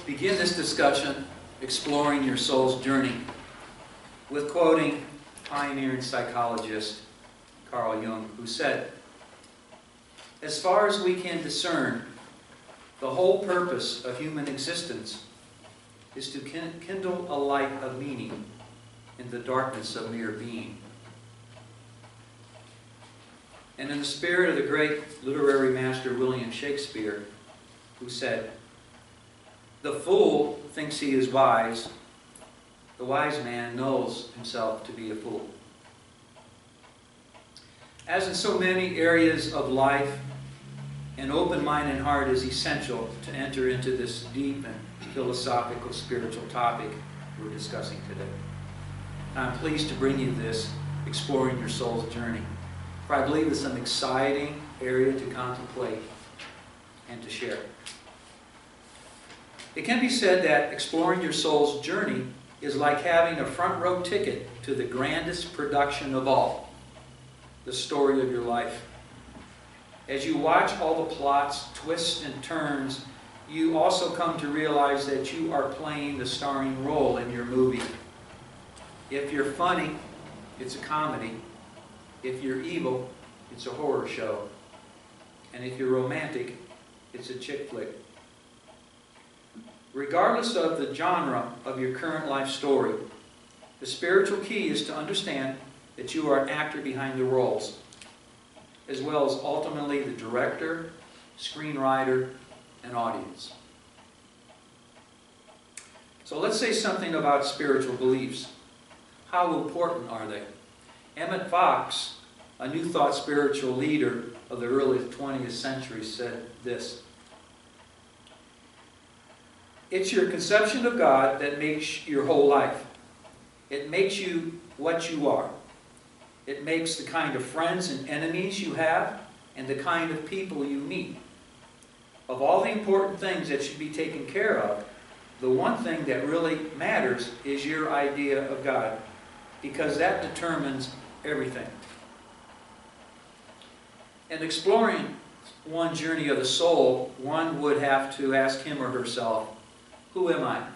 begin this discussion, exploring your soul's journey, with quoting pioneering psychologist Carl Jung, who said, "As far as we can discern, the whole purpose of human existence is to kindle a light of meaning in the darkness of mere being." And in the spirit of the great literary master William Shakespeare, who said, "The fool thinks he is wise. The wise man knows himself to be a fool." As in so many areas of life, an open mind and heart is essential to enter into this deep and philosophical spiritual topic we're discussing today. I'm pleased to bring you this, Exploring Your Soul's Journey, for I believe it's an exciting area to contemplate and to share. It can be said that exploring your soul's journey is like having a front row ticket to the grandest production of all, the story of your life. As you watch all the plots, twists, and turns, you also come to realize that you are playing the starring role in your movie. If you're funny, it's a comedy. If you're evil, it's a horror show. And if you're romantic, it's a chick flick. Regardless of the genre of your current life story, the spiritual key is to understand that you are an actor behind the roles, as well as ultimately the director, screenwriter, and audience. So let's say something about spiritual beliefs. How important are they? Emmett Fox, a New Thought spiritual leader of the early 20th century, said this: "It's your conception of God that makes your whole life. It makes you what you are. It makes the kind of friends and enemies you have and the kind of people you meet. Of all the important things that should be taken care of, the one thing that really matters is your idea of God, because that determines everything." In exploring one journey of the soul, one would have to ask him or herself, who am I?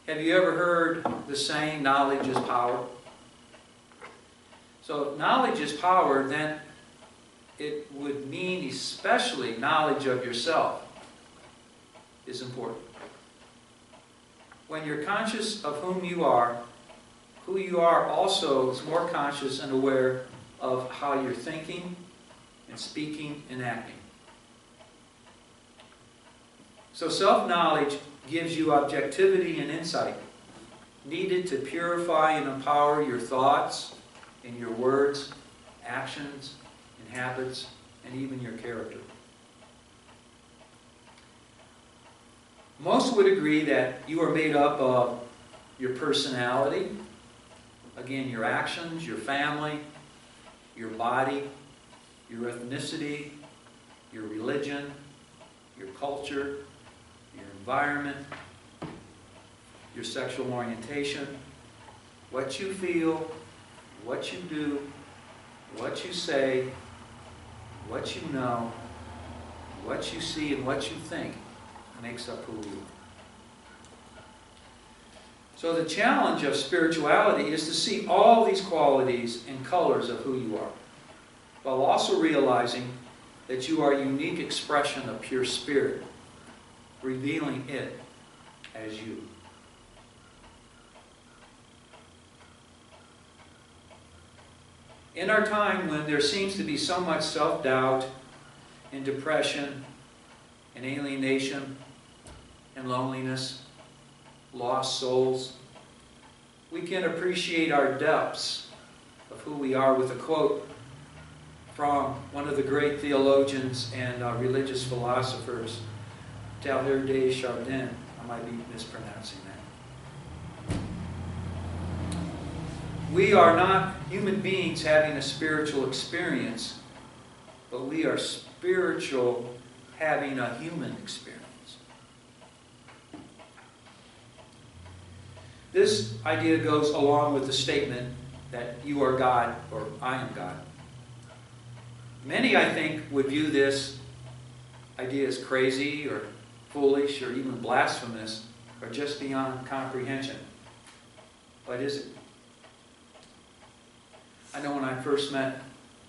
Have you ever heard the saying, knowledge is power? So if knowledge is power, then it would mean especially knowledge of yourself is important. When you're conscious of who you are also is more conscious and aware of how you're thinking and speaking and acting. So self-knowledge gives you objectivity and insight needed to purify and empower your thoughts and your words, actions, and habits, and even your character. Most would agree that you are made up of your personality, again, your actions, your family, your body, your ethnicity, your religion, your culture, your environment, your sexual orientation, what you feel, what you do, what you say, what you know, what you see, and what you think makes up who you are. So the challenge of spirituality is to see all these qualities and colors of who you are, while also realizing that you are a unique expression of pure spirit, revealing it as you. In our time when there seems to be so much self-doubt and depression and alienation and loneliness, lost souls, we can appreciate our depths of who we are with a quote from one of the great theologians and religious philosophers, Teilhard de Chardin. I might be mispronouncing that. We are not human beings having a spiritual experience, but we are spiritual having a human experience. This idea goes along with the statement that you are God, or I am God. Many, I think, would view this idea as crazy or foolish, or even blasphemous, or just beyond comprehension. What is it? I know when I first met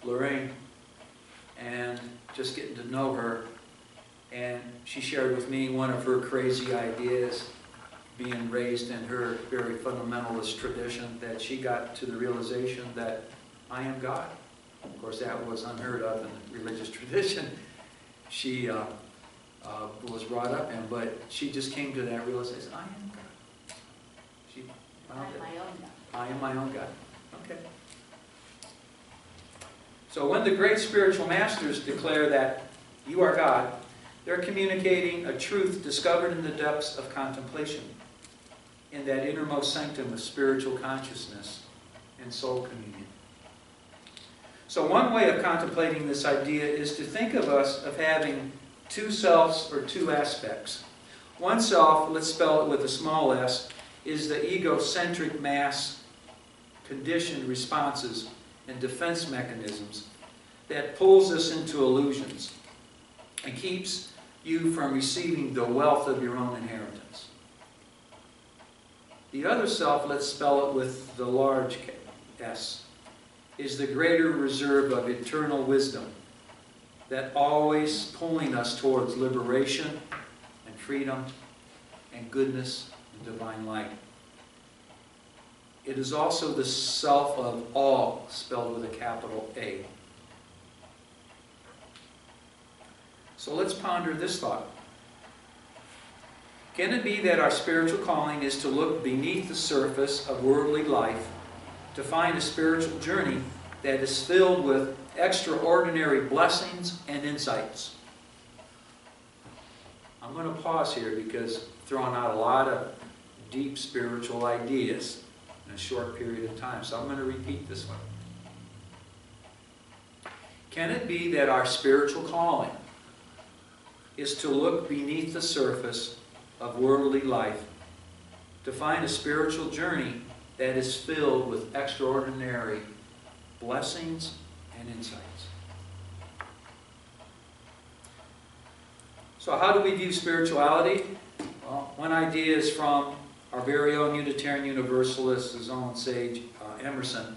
Lorraine and just getting to know her, and she shared with me one of her crazy ideas, being raised in her very fundamentalist tradition, that she got to the realization that I am God. Of course, that was unheard of in religious tradition she was brought up in, but she just came to that realization, I am God. She found it. I am my own God. Okay. So when the great spiritual masters declare that you are God, they're communicating a truth discovered in the depths of contemplation, in that innermost sanctum of spiritual consciousness and soul communion. So one way of contemplating this idea is to think of us of having two selves or two aspects. One self, let's spell it with a small s, is the egocentric mass conditioned responses and defense mechanisms that pulls us into illusions and keeps you from receiving the wealth of your own inheritance. The other self, let's spell it with the large S, is the greater reserve of eternal wisdom that always pulling us towards liberation and freedom and goodness and divine light. It is also the self of all, spelled with a capital A. So let's ponder this thought. Can it be that our spiritual calling is to look beneath the surface of worldly life to find a spiritual journey that is filled with extraordinary blessings and insights? I'm going to pause here because I'm throwing out a lot of deep spiritual ideas in a short period of time. So I'm going to repeat this one. Can it be that our spiritual calling is to look beneath the surface of worldly life to find a spiritual journey that is filled with extraordinary blessings and insights? So how do we view spirituality? Well, one idea is from our very own Unitarian Universalist, his own sage, Emerson.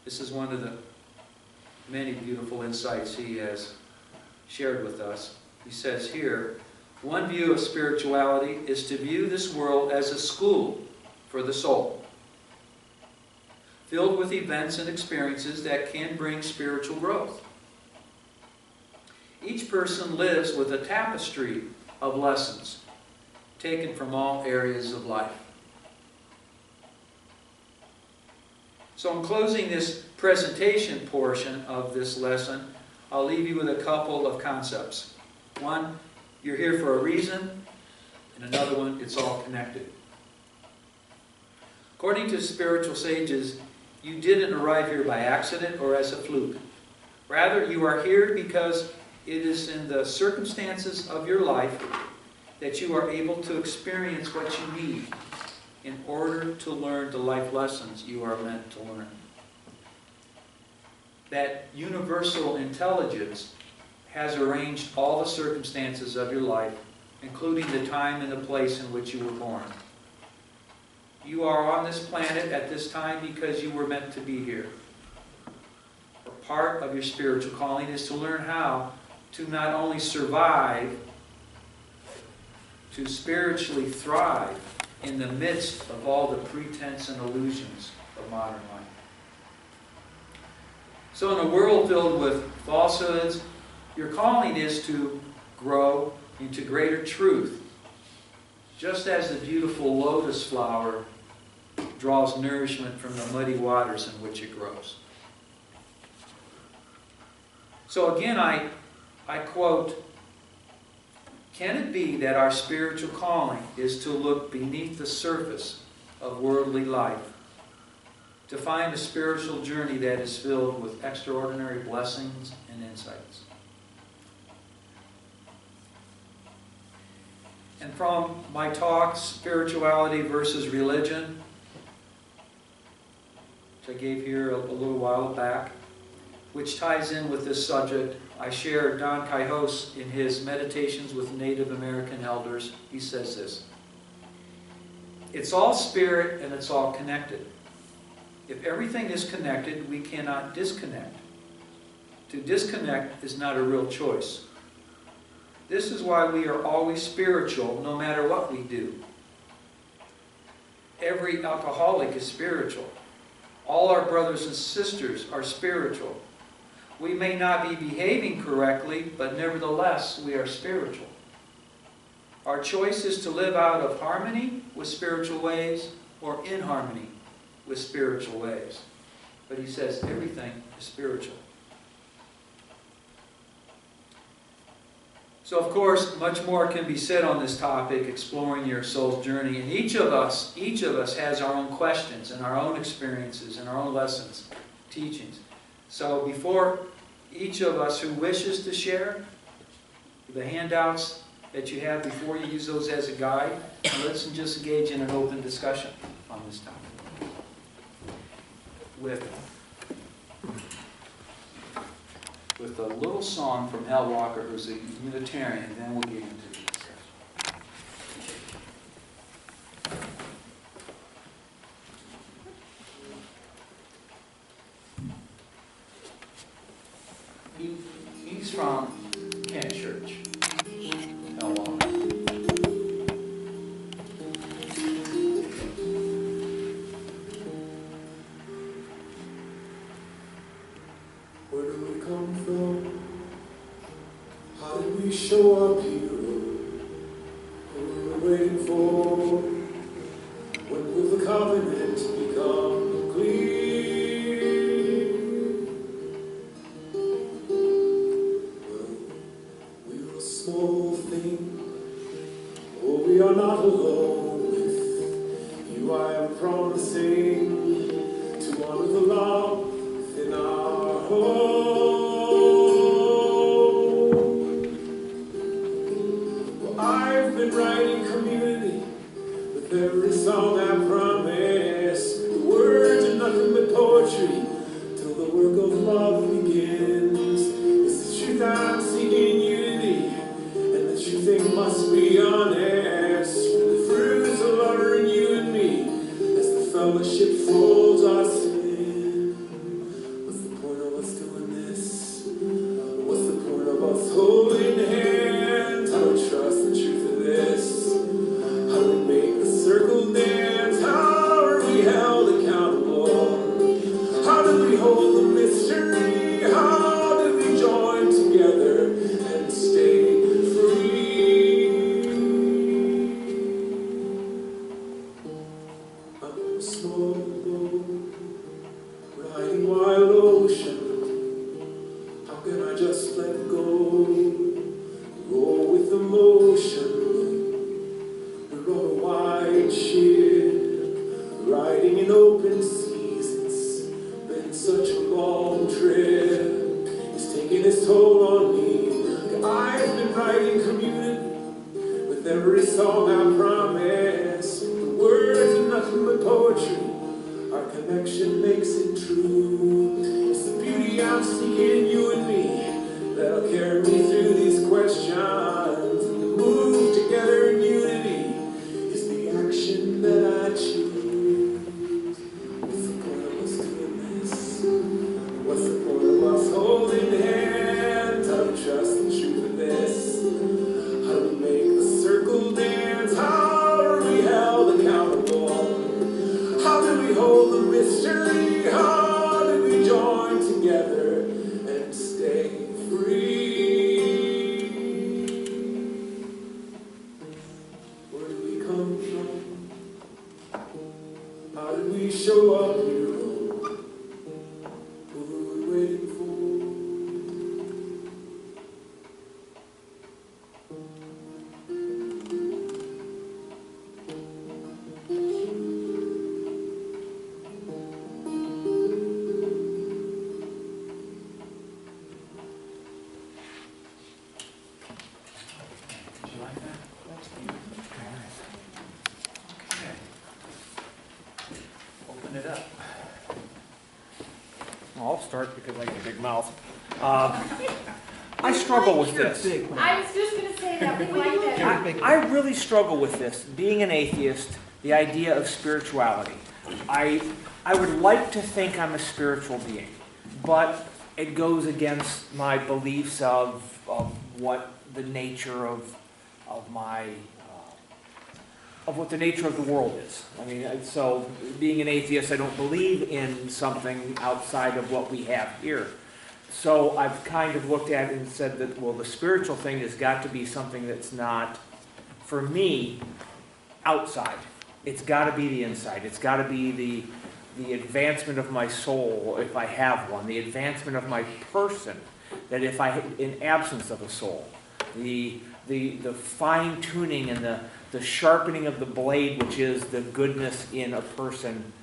This is one of the many beautiful insights he has shared with us. He says here, one view of spirituality is to view this world as a school for the soul, filled with events and experiences that can bring spiritual growth. Each person lives with a tapestry of lessons taken from all areas of life. So in closing this presentation portion of this lesson, I'll leave you with a couple of concepts. One, you're here for a reason, and another one, it's all connected. According to spiritual sages, you didn't arrive here by accident or as a fluke. Rather, you are here because it is in the circumstances of your life that you are able to experience what you need in order to learn the life lessons you are meant to learn. That universal intelligence has arranged all the circumstances of your life, including the time and the place in which you were born. You are on this planet at this time because you were meant to be here. A part of your spiritual calling is to learn how to not only survive, to spiritually thrive in the midst of all the pretense and illusions of modern life. So in a world filled with falsehoods, your calling is to grow into greater truth, just as the beautiful lotus flower draws nourishment from the muddy waters in which it grows. So again, I quote, can it be that our spiritual calling is to look beneath the surface of worldly life, to find a spiritual journey that is filled with extraordinary blessings and insights? And from my talk, Spirituality versus Religion, which I gave here a little while back, which ties in with this subject, I share Don Quijos in his Meditations with Native American Elders. He says this: it's all spirit and it's all connected. If everything is connected, we cannot disconnect. To disconnect is not a real choice. This is why we are always spiritual no matter what we do. Every alcoholic is spiritual. All our brothers and sisters are spiritual. We may not be behaving correctly, but nevertheless, we are spiritual. Our choice is to live out of harmony with spiritual ways or in harmony with spiritual ways. But he says everything is spiritual. So, of course, much more can be said on this topic, exploring your soul's journey. And each of us has our own questions and our own experiences and our own lessons, teachings. So before each of us who wishes to share, the handouts that you have before you, use those as a guide. And let's just engage in an open discussion on this topic. With a little song from Al Walker, who's a Unitarian, and then we'll get into the discussion. He's from Kent Church, Al Walker. Where do we come from? How did we show up here? What were we waiting for? When will the covenant become clear? Well, we are a small thing. Oh, we are not alone with you. I am promising to honor the love in our home. Well, I've been writing community with every song I promise. The words are nothing but poetry till the work of love begins. It's the truth I'm seeking, unity, and the true thing must be honest. The fruits of love are in you and me as the fellowship folds us in. What's the point of us doing this? What's the point of us holding hands? How do we trust the truth of this? How do we make the circle dance? How are we held accountable? How do we hold the mystery? How do we join together and stay free? I'm a small boat riding wild ocean. How can I just let go? Roll with the motion. We're on a wide ship, riding in open seas. It's been such a long trip. It's taking its toll on me. I've been writing community with every song I promise. The words are nothing but poetry. Our connection makes it true. It's the beauty I'm seeing, you and me, that'll carry me through these questions. And to move together in unity is the action that I choose. What's the point of us doing this? What's the point of us holding hands? How do we trust the truth of this? How do we make the circle dance? How are we held accountable? How do we hold the mystery? How do we join together and stay free? Where do we come from? How did we show up here? What were we waiting for? Did you like that? Okay. Open it up. Well, I'll start because I got a big mouth. I struggle with You're a this. big man. I was just going to say that. We like that. I really struggle with this, being an atheist, the idea of spirituality. I would like to think I'm a spiritual being, but it goes against my beliefs of what the nature of my of what the nature of the world is. I mean, so being an atheist, I don't believe in something outside of what we have here. So I've kind of looked at it and said that, well, the spiritual thing has got to be something that's not, for me, outside. It's got to be the inside. It's got to be the advancement of my soul, if I have one, the advancement of my person, that if I, in absence of a soul, the fine-tuning and the sharpening of the blade, which is the goodness in a person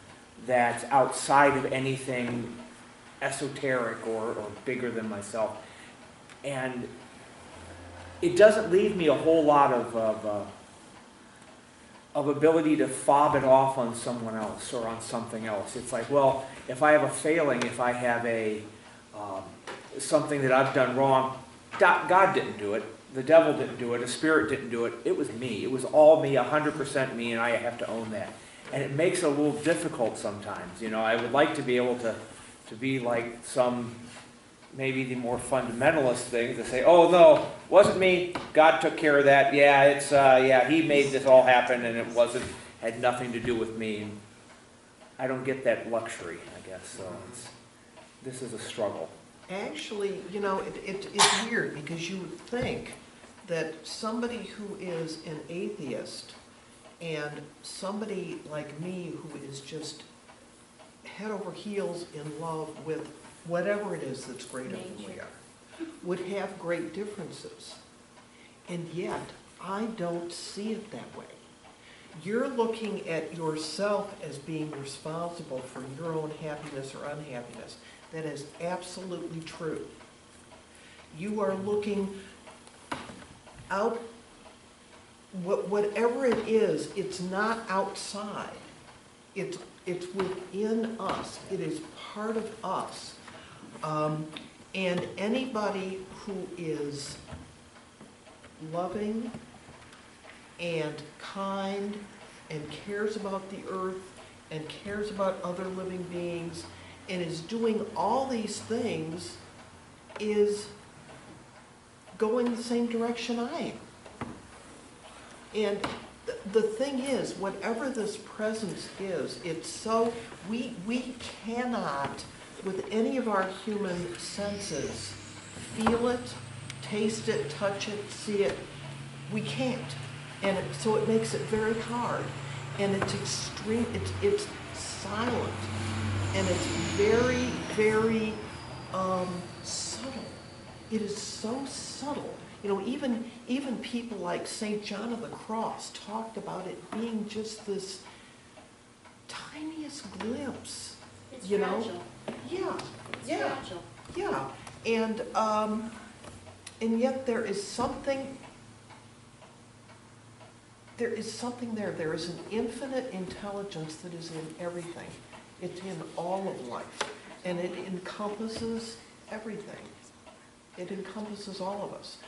that's outside of anything esoteric or bigger than myself. And it doesn't leave me a whole lot of ability to fob it off on someone else or on something else. It's like, well, if I have a failing, if I have a something that I've done wrong, God didn't do it. The devil didn't do it. A spirit didn't do it. It was me. It was all me, 100% me, and I have to own that. And it makes it a little difficult sometimes. You know, I would like to be able to be like some, maybe the more fundamentalist thing, to say, oh, no, wasn't me. God took care of that. Yeah, it's, he made this all happen, and it had nothing to do with me. And I don't get that luxury, I guess. So this is a struggle. Actually, you know, it's weird because you would think that somebody who is an atheist and somebody like me who is just head over heels in love with whatever it is that's greater than we are would have great differences. And yet, I don't see it that way. You're looking at yourself as being responsible for your own happiness or unhappiness. That is absolutely true. You are looking out, whatever it is, it's not outside. It's within us. It is part of us. And anybody who is loving and kind and cares about the earth and cares about other living beings and is doing all these things is going the same direction I am. And the thing is, whatever this presence is, it's so, we cannot, with any of our human senses, feel it, taste it, touch it, see it. We can't. And so it makes it very hard. And it's extreme, it's silent. And it's very, very subtle. It is so subtle. You know, even people like St. John of the Cross talked about it being just this tiniest glimpse. It's you fragile. know? Yeah. It's Yeah. fragile. Yeah. And yet there is something. There is something there. There is an infinite intelligence that is in everything. It's in all of life. And it encompasses everything. It encompasses all of us.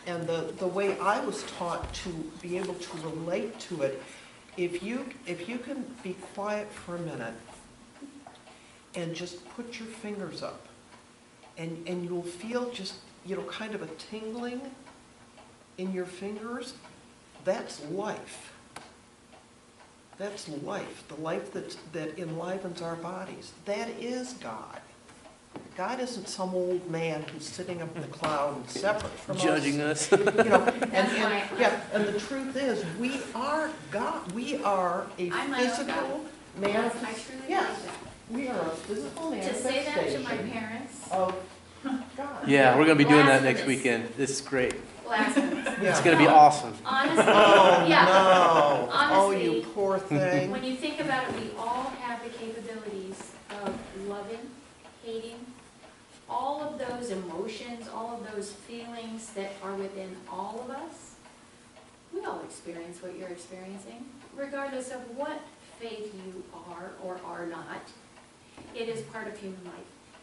And the way I was taught to be able to relate to it, if you can be quiet for a minute and just put your fingers up, and you'll feel just, you know, kind of a tingling in your fingers, that's life. That's life, the life that enlivens our bodies. That is God. God isn't some old man who's sitting up in the cloud and separate from judging us. us. You know, and the truth is, we are God. We are a I'm my own physical I manifestation. truly Yes, believe we are a physical that. To say that to my manifestation parents, of God. Yeah, we're going to be doing that next Blasphemous. weekend. This is great. blasphemous. Yeah. It's going to be awesome. Honestly, Oh, yeah. no. Oh, Honestly, you poor thing. when you think about it, we all have the capabilities of loving, hating, all of those emotions, all of those feelings that are within all of us. We all experience what you're experiencing, regardless of what faith you are or are not. It is part of human life.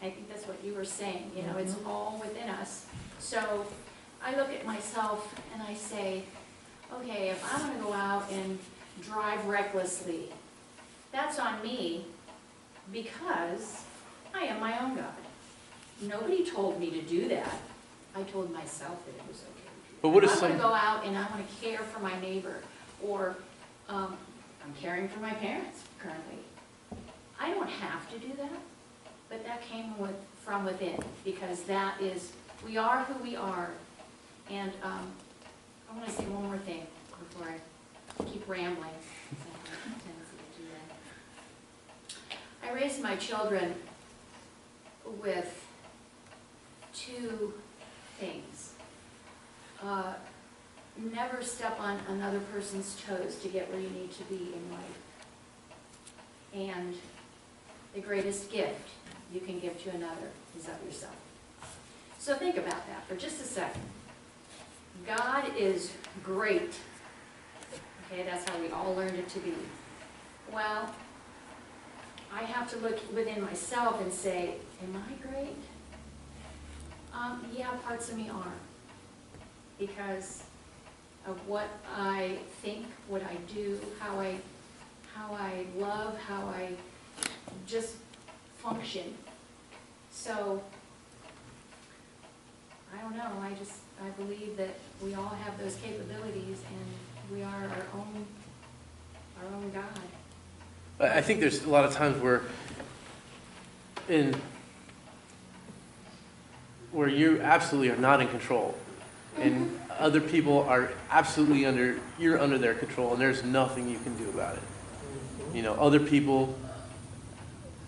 I think that's what you were saying, you know, it's all within us. So I look at myself and I say, okay, if I want to go out and drive recklessly, that's on me because I am my own God. Nobody told me to do that. I told myself that it was okay to do that. But what if I want to some, go out and I want to care for my neighbor, or I'm caring for my parents currently. I don't have to do that, but that came from within, because that is, we are who we are. And I want to say one more thing before I keep rambling. I have a tendency to do that. I raised my children with two things. Never step on another person's toes to get where you need to be in life. And the greatest gift you can give to another is of yourself. So think about that for just a second. God is great. Okay, that's how we all learned it to be. Well, I have to look within myself and say, am I great? Yeah, parts of me are. Because of what I think, what I do, how I love, how I just function. So, I don't know, I believe that we all have those capabilities and we are our own God. I think there's a lot of times where you absolutely are not in control, and other people are absolutely you're under their control, and there's nothing you can do about it. You know, other people,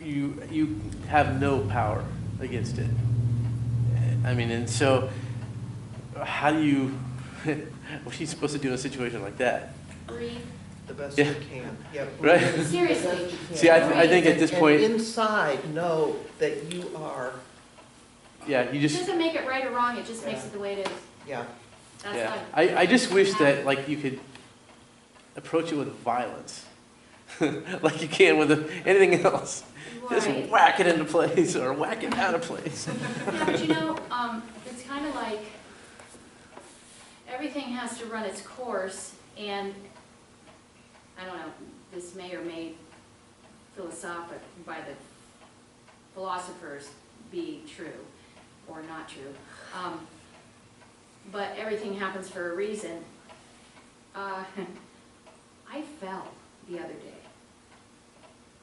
you have no power against it. I mean, and so how do you, what are you supposed to do in a situation like that? Breathe. The best Yeah. you can. Yeah. Right. The best Seriously. you can. See, I think at this point, And inside, know that you are, yeah, you It just, doesn't make it right or wrong, it just makes it the way it is. yeah. That's yeah. like, I just wish that, like, you could approach it with violence, like you can with anything else. Just right. whack it into place or whack it out of place. Yeah, but you know, it's kind of like everything has to run its course, and I don't know, this may or may philosophic by the philosophers be true or not true. But everything happens for a reason. I fell the other day.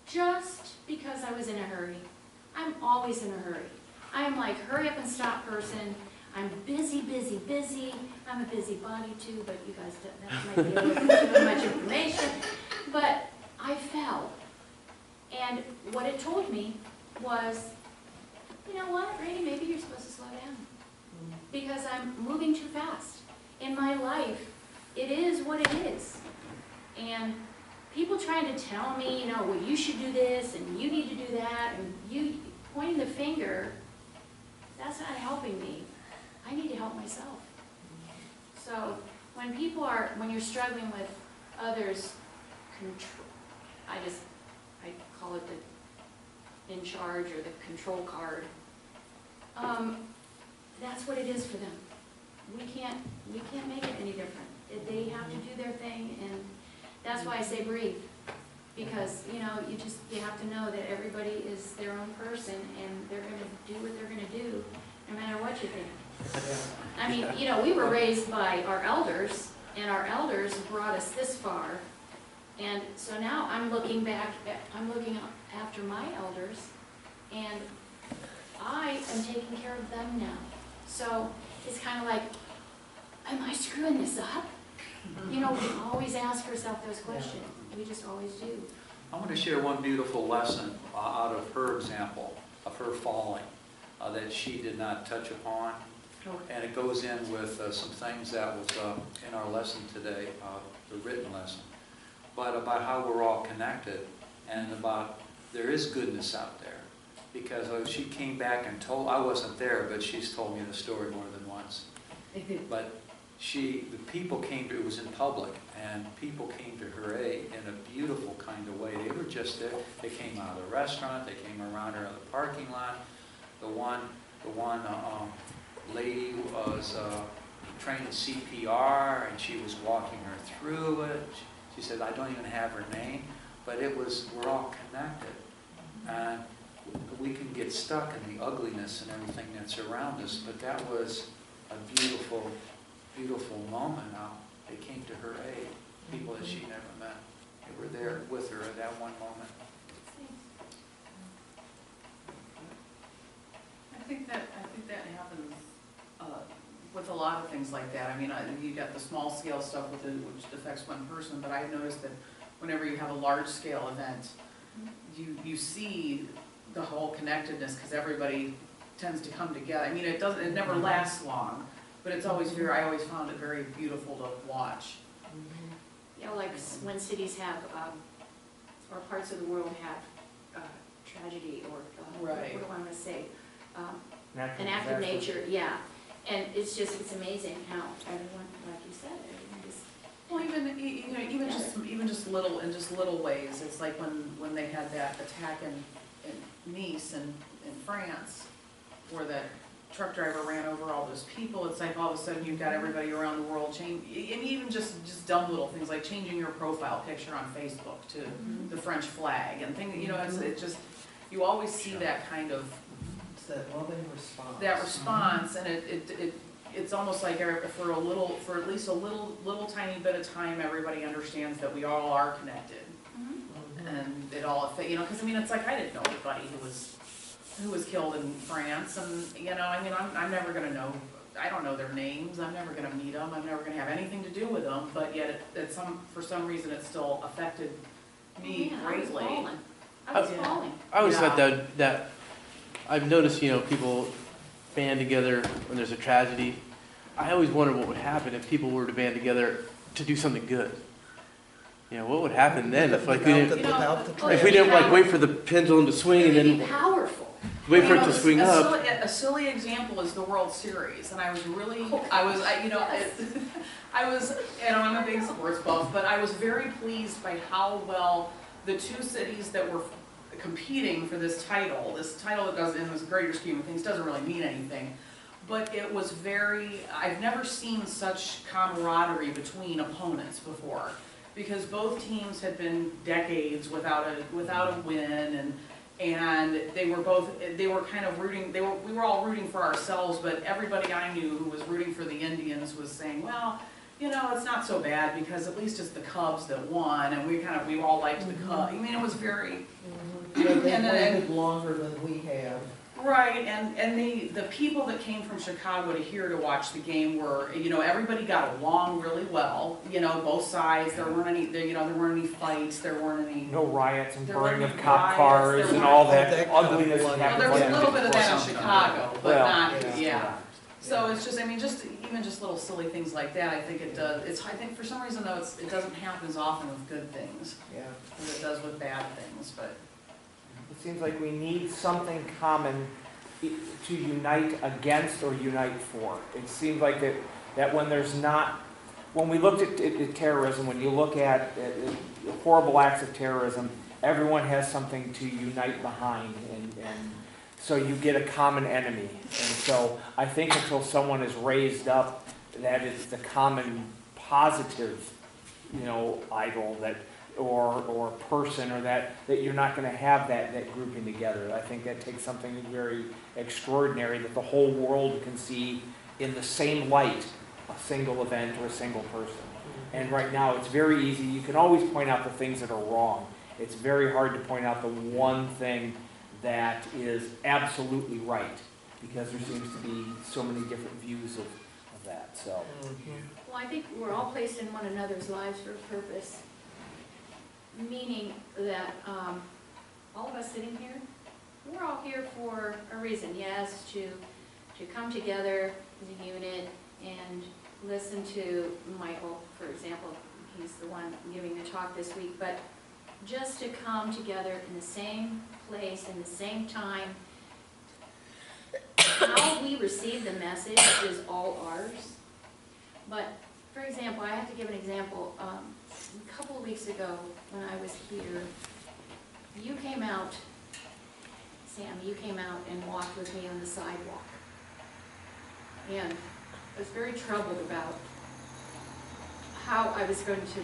Just because I was in a hurry. I'm always in a hurry. I'm like, hurry up and stop person. I'm busy, busy, busy. I'm a busybody too, but you guys, that might be a little bit too much information. But I fell. And what it told me was, you know what, Brady, maybe you're supposed to slow down. Because I'm moving too fast. In my life, it is what it is. And people trying to tell me, you know, well, you should do this, and you need to do that, and you pointing the finger, that's not helping me. I need to help myself. So when you're struggling with others' control, I call it the in charge or the control card. That's what it is for them. We can't make it any different. They have to do their thing, and that's why I say breathe. Because, you know, you have to know that everybody is their own person, and they're going to do what they're going to do, no matter what you think. I mean, you know, we were raised by our elders, and our elders brought us this far. And so now I'm looking after my elders, and I am taking care of them now. So it's kind of like, am I screwing this up? You know, we always ask ourselves those questions. We just always do. I want to share one beautiful lesson out of her example, of her falling, that she did not touch upon. And it goes in with some things that was in our lesson today, the written lesson. But about how we're all connected, and about there is goodness out there. Because she came back and told, I wasn't there, but she's told me the story more than once. But the people came to, it was in public, and people came to her aid in a beautiful kind of way. They were just there. They came out of the restaurant. They came around her in the parking lot. The one lady was trained in CPR, and she was walking her through it. She said, I don't even have her name, but we're all connected. And we can get stuck in the ugliness and everything that's around us, but that was a beautiful, beautiful moment. They came to her aid, people that she never met. They were there with her at that one moment. I think that happens with a lot of things like that. I mean, you got the small scale stuff which affects one person, but I've noticed that whenever you have a large scale event, you see the whole connectedness because everybody tends to come together. I mean, it never lasts long, but it's always I always found it very beautiful to watch. You know, like when cities have, or parts of the world have tragedy or, Right. what do I want to say? Natural An act of disaster. nature, yeah. And it's amazing how everyone, like you said, everyone just, Well, even just little ways. It's like when they had that attack in Nice in France, where that truck driver ran over all those people. It's like all of a sudden you've got everybody around the world change, and even just dumb little things like changing your profile picture on Facebook to the French flag and things. You know, it's just you always see that kind of It's that loving response. that response, and it's almost like for at least a little tiny bit of time, everybody understands that we all are connected, and it all because I mean it's like I didn't know anybody who was killed in France, and I mean I'm never gonna know. I don't know their names. I'm never gonna meet them. I'm never gonna have anything to do with them. But yet, for some reason, it still affected me greatly. I was falling. I always Yeah. thought that I've noticed, people band together when there's a tragedy. I always wonder what would happen if people were to band together to do something good. What would happen then if we didn't, if we didn't wait for the pendulum to swing and It would be then powerful. wait for it to swing up? A silly example is the World Series, and I was really, I'm a big sports buff, but I was very pleased by how well the two cities that were competing for this title that doesn't, in this greater scheme of things, doesn't really mean anything, but it was I've never seen such camaraderie between opponents before, because both teams had been decades without a win, and they were kind of rooting, we were all rooting for ourselves, but everybody I knew who was rooting for the Indians was saying, well, it's not so bad because at least it's the Cubs that won, and we all liked the Cubs. I mean, it was very, Yeah, they waited longer than we have. right, and the people that came from Chicago to here to watch the game were, everybody got along really well, both sides. There weren't any fights, there weren't any. No riots and There burning weren't of any cop riots, cars there and weren't all all that that kind of ugliness that blood. Well, happened. there was a Yeah. little bit of that in Sometimes. Chicago, but Well, not, yeah. yeah. So it's just, even just little silly things like that, I think it does, I think for some reason though, it doesn't happen as often with good things Yeah. as it does with bad things, but. It seems like we need something common to unite against or unite for. It seems like that when we looked at terrorism, when you look at horrible acts of terrorism, everyone has something to unite behind, and so you get a common enemy. And so I think until someone is raised up that is the common positive, idol or person, or that you're not going to have that grouping together. I think that takes something very extraordinary that the whole world can see in the same light, a single event or a single person. And right now it's very easy. You can always point out the things that are wrong. It's very hard to point out the one thing that is absolutely right, because there seems to be so many different views of that. So. Well, I think we're all placed in one another's lives for a purpose, meaning that all of us sitting here, we're all here for a reason. Yes, to come together as a unit and listen to Michael, for example. He's the one giving the talk this week, but just to come together in the same place, in the same time. How we receive the message is all ours. But, for example, I have to give an example. A couple of weeks ago, when I was here, you came out, Sam, you came out and walked with me on the sidewalk. And I was very troubled about how I was going to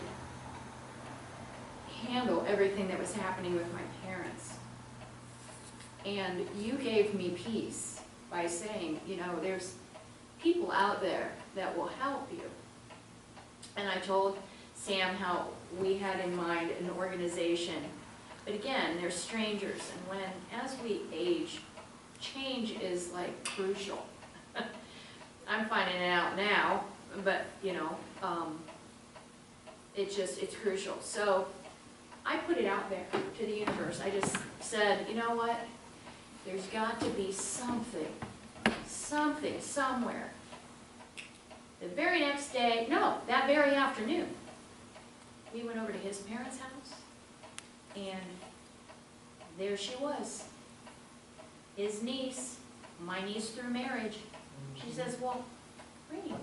handle everything that was happening with my parents. And you gave me peace by saying, you know, there's people out there that will help you. And I told Sam how we had in mind an organization. But again, they're strangers, and as we age, change is like crucial. I'm finding it out now, but you know, it's crucial. So I put it out there to the universe. I just said, you know what? There's got to be something, somewhere. The very next day, no, that very afternoon, we went over to his parents' house, and there she was, his niece, my niece through marriage. She says, well, Rainey,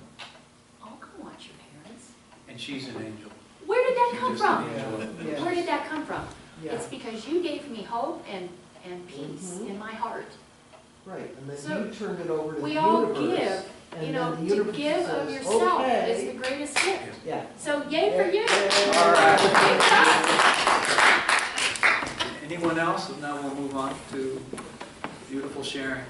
I'll go watch your parents. And she's an angel. Where did that She's come just from? an angel. Yeah. Where did that come from? Yeah, It's because you gave me hope and peace Mhm. in my heart. right, and So, then you turned it over to the We all universe. give, and you then know, the to universe give of says, yourself "Okay." is the greatest gift. Yeah. So yay for you. All right. Anyone else? Now we'll move on to beautiful sharing.